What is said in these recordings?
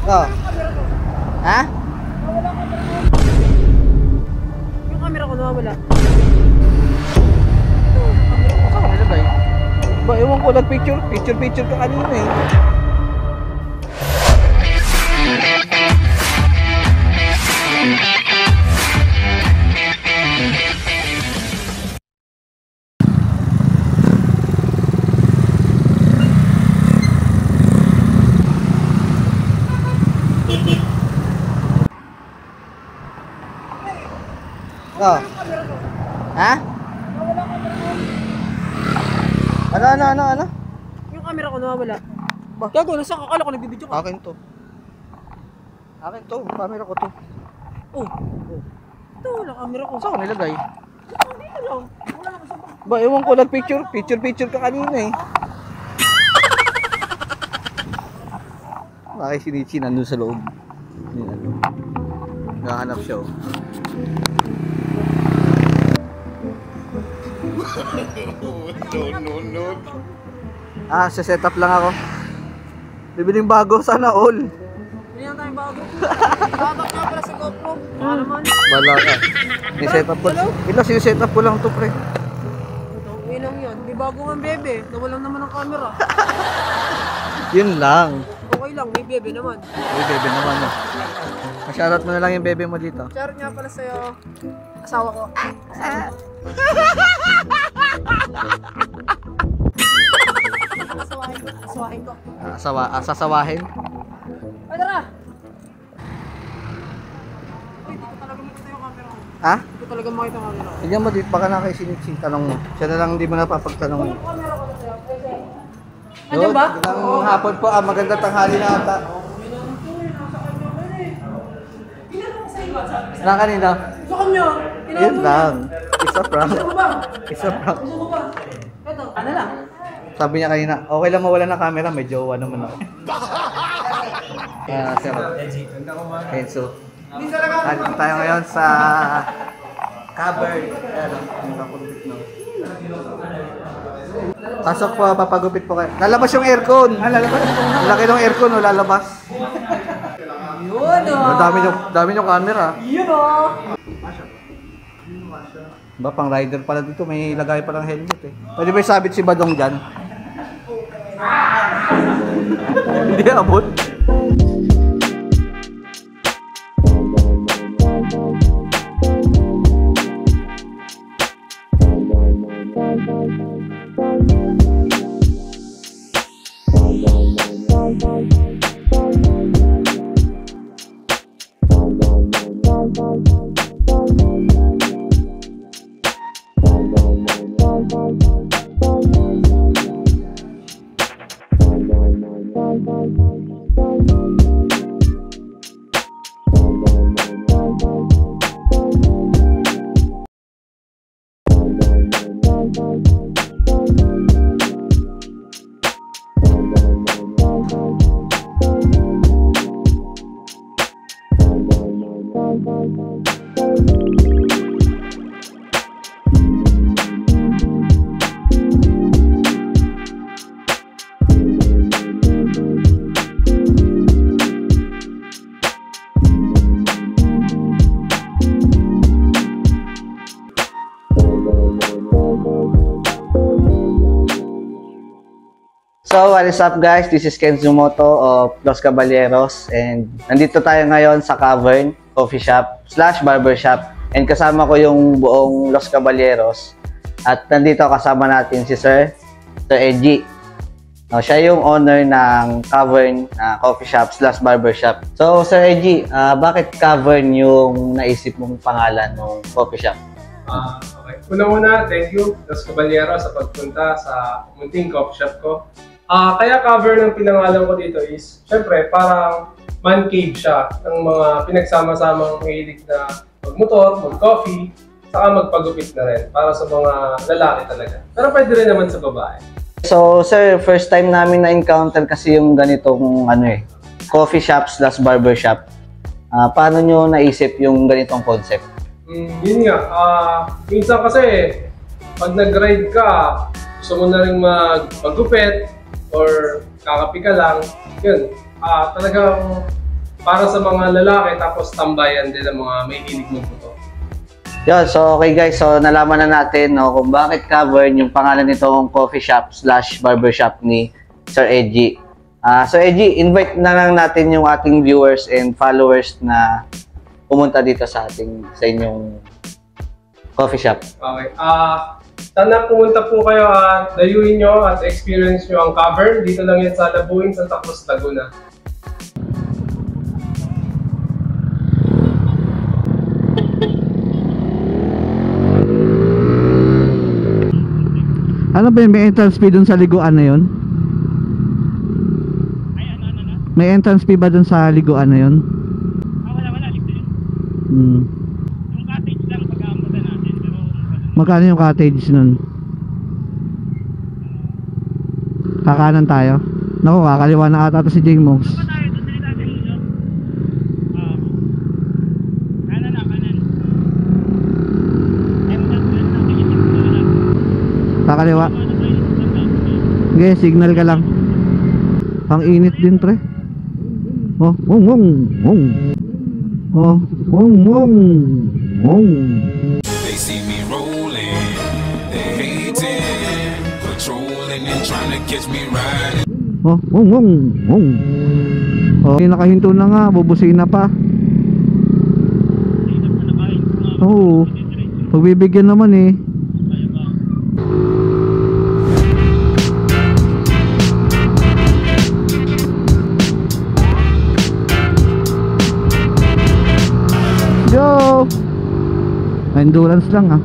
Oh. Ha? Yung camera ko nawawala. Saan ka nilagay? Ba, ewan ko, nag-picture ka kanina eh. Oh. Ha? Ano? Yung camera ko nawawala. Gago, nasa kakala ko nagbibideo ka. Akin to, camera ko to. Oh. Ito, wala camera ko. Saan ka nilagay? Dito lang. Wala lang kasama. Ba, ewan ko, nag-picture ka kanina eh. Bakit si nandun sa loob? Nakahanap siya oh. No. Sa setup lang ako. Bibiling bago, sana all. Hindi lang tayong bago. Tatak nga pala sa GoPro. Baka naman. Bala ka. Ni-setup ko. Sinesetup ko lang to pre. Tawin lang yun. May bago nga bebe. Nawalan naman ang camera. Yun lang. Okay lang, may bebe naman. May bebe naman oh. Shoutout mo na lang yung bebe mo dito. Shoutout nga pala sa'yo. Asawa ko. Asawahin ko. Sasawahin? Ay, tara! Uy, di ko talaga makita yung camera ko. Ha? Di ko talaga makita yung camera ko. Tignan mo dito, baka nakaisinit tanong mo. Siya na lang hindi mo napapagtanong mo. Yung camera ko na sa'yo. Andiyan ba? Magandang hapon po, magandang tanghali na ata. Na kanina? Sa kanya! Yun lang. It's a prank. Gusto mo ba? It's a prank. Gusto mo ba? Ito, ano lang? Sabi niya kanina, okay lang mawala ng camera, may jowa naman ako. Sir. Enzo. Nandito tayo ngayon sa cover. Pasok po, papagupit po kayo. Lalabas yung aircon. Laki ng aircon, lalabas. Yun o! Dami yung camera. Yun o! Ba, pang rider pala dito, may lagay palang helmet eh. Pwede ba isabit si Badong dyan? Hindi abot. So, what is up guys? This is Ken Zumoto of Los Caballeros and nandito tayo ngayon sa Cavern Coffee Shop / Barbershop and kasama ko yung buong Los Caballeros at nandito kasama natin si Sir Edgy. No, siya yung owner ng Cavern Coffee Shop / Barbershop. So, Sir Edgy, bakit Cavern yung naisip mong pangalan ng coffee shop? Okay. Una-una, thank you Los Caballeros sa pagpunta sa munting coffee shop ko. Kaya cover ng pinangalan ko dito is, syempre, parang man cave siya ng mga pinagsama-samang mahilig na magmotor, mag-coffee, saka magpagupit na rin para sa mga lalaki talaga. Pero pwede rin naman sa babae. So, sir, first time namin na-encounter kasi yung ganitong coffee shop / barbershop. Paano nyo naisip yung ganitong concept? Yun nga, minsan kasi, pag nag-ride ka, gusto mo na rin magpagupit, or kakapi ka lang, yun, talagang para sa mga lalaki tapos tambayan din ang mga may hilig magbuto. Yun, so okay guys, so nalaman na natin no, kung bakit Cavern yung pangalan nitong coffee shop / barbershop ni Sir Edgy. So Edgy, invite na lang natin yung ating viewers and followers na pumunta dito sa inyong coffee shop. Okay. Sana pumunta po kayo at dayuhin nyo at experience nyo ang Cavern. Dito lang yan sa Labuin, Santa Cruz, Laguna. Ano ba yun? May entrance fee dun sa liguan na yun? May entrance fee ba dun sa liguan na yun? Wala, ligto yun. Yung cottage lang pag-aamutan natin, pero Magkano yung cottage nun? Kakanan tayo? Naku, kakaliwa na ata to si J-Mox. pa tayo, doon dali natin dito. Kanan na, kanan. Entrance lang natin yung dito lang. Kakaliwa. Ano tayo, dito lang. Sige, signal ka lang. Ang init din, pre. Oh, wong wong wong. Oh, wong wong wong. They see me rolling, they hating, patrolling and trying to catch me riding. Oh, wong wong wong. Oh, nakahinto na nga, bubusina pa. Dito pa na kain. Oo. Pagbibigyan naman eh. Go! Endurance lang ah.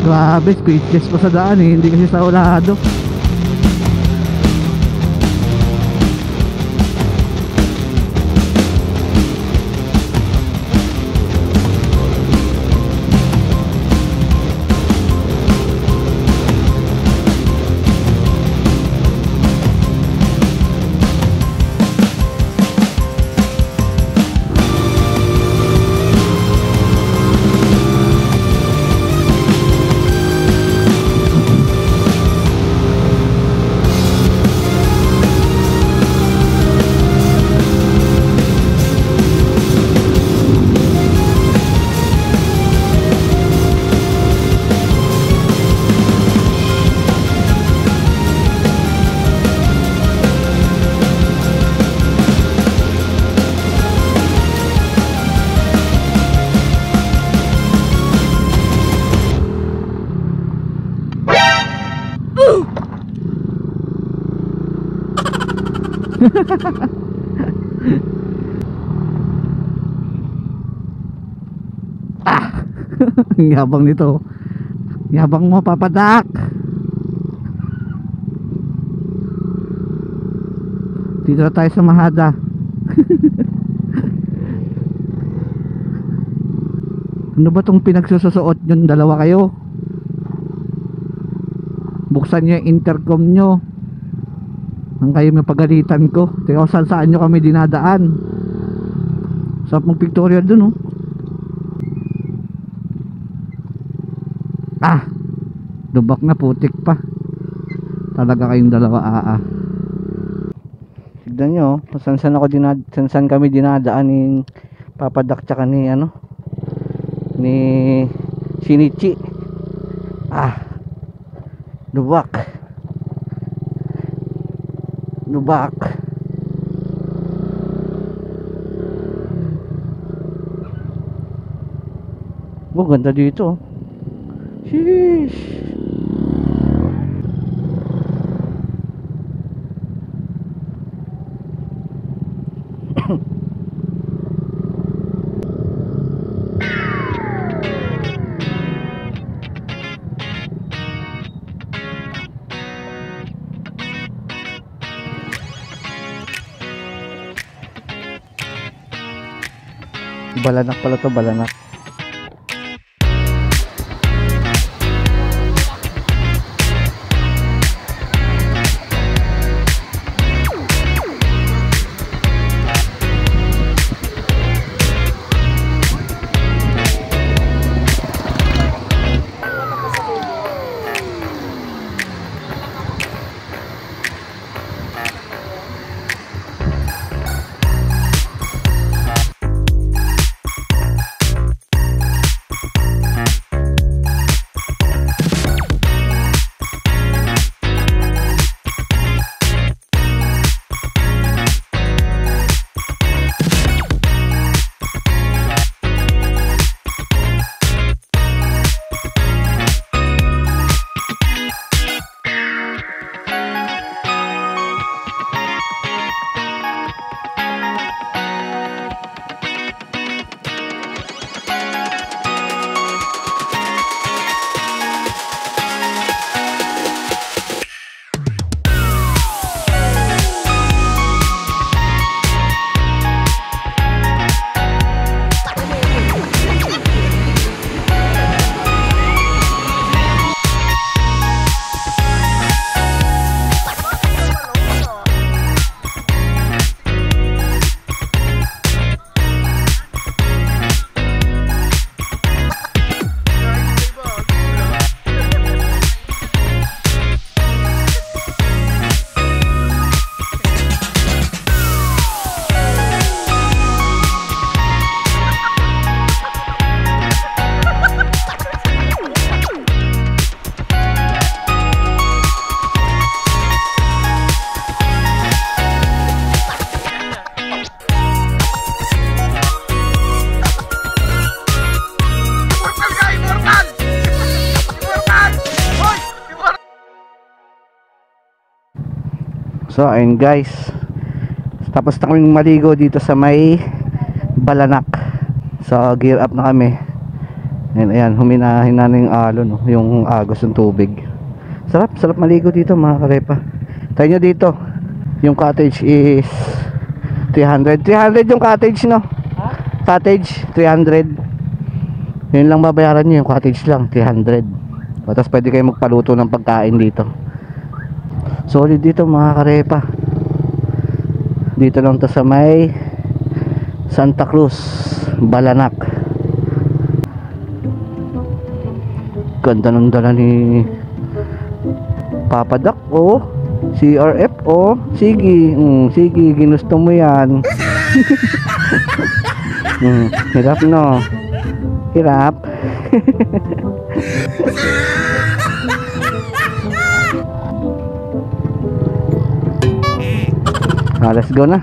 Grabe, speechless pa sa daan eh. Hindi kasi sa ulado. Ang yabang nito. Yabang mo, papadak. Dito na tayo sa Mahada. Ano ba tong pinagsusuot nyo? Dalawa kayo. Buksan nyo yung intercom nyo. Ang kayo may pagalitan ko. Teka, saan nyo kami dinadaan. Sa mong pictorial dun, oh. Ah, lubak na, putik pa. talaga kayong dalawa. Tignan nyo, kung saan kami dinadaan ni Papa Dak tsaka ni ni Shinichi. Lubak. Ganda dito. Sheesh. Balanak pala to, Balanak. So ayun guys, tapos na kaming maligo dito sa may Balanak. So gear up na kami. Ayan, huminahin na yung alon, yung agos ng tubig. Sarap maligo dito mga karepa. Tayo nyo dito, yung cottage is 300 yung cottage, no? Cottage 300. Yun lang babayaran nyo, yung cottage lang 300. Tapos pwede kayo magpaluto ng pagkain dito. Solid dito mga karepa. Dito lang to sa may Santa Cruz, Balanak. Ganda ng dala ni Papa Dak. CRF. Sige, sige, ginusto mo yan. Hirap, no? Hirap. Let's go na.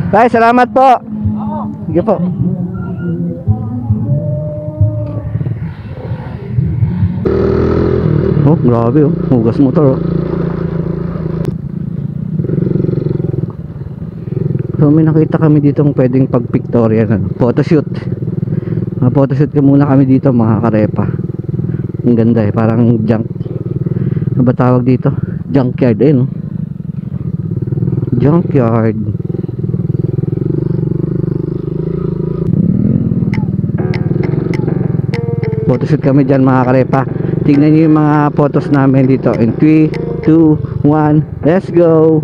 Tay, salamat po. Sige po. Grabe, hugas motor. So may nakita kami dito pwedeng pag-pictorial, photoshoot. Photoshoot ka muna kami dito mga karepa. Ang ganda parang junk. Ano ba tawag dito? Junkyard no? Junkyard. Photoshoot kami dyan mga karepa. Tingnan nyo yung mga photos namin dito. In 3, 2, 1, let's go!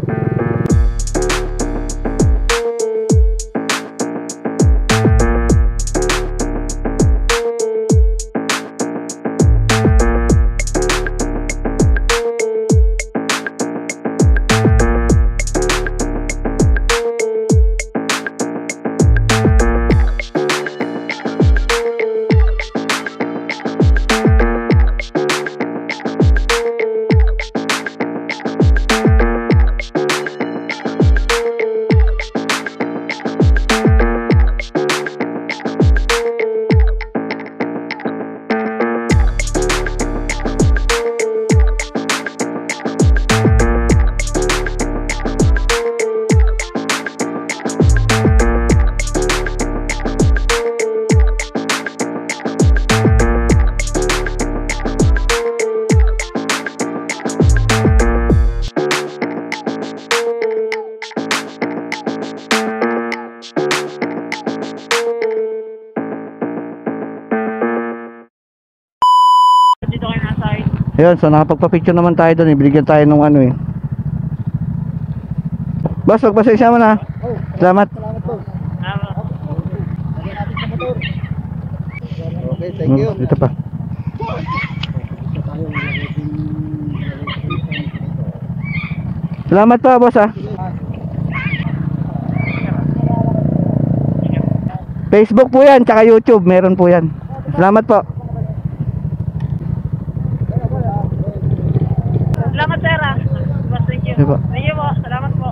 dito kayo nasa side. Ayun, so nakapagpa-picture naman tayo doon. Ibigyan tayo ng ano eh. Boss, magpasensya mo na. Salamat. Okay, thank you. Dito pa. Salamat pa, boss ah. Facebook po yan, tsaka YouTube, meron po yan. Salamat po. Salamat, sir. Boss, thank you. Sige po. Thank you po. Salamat po.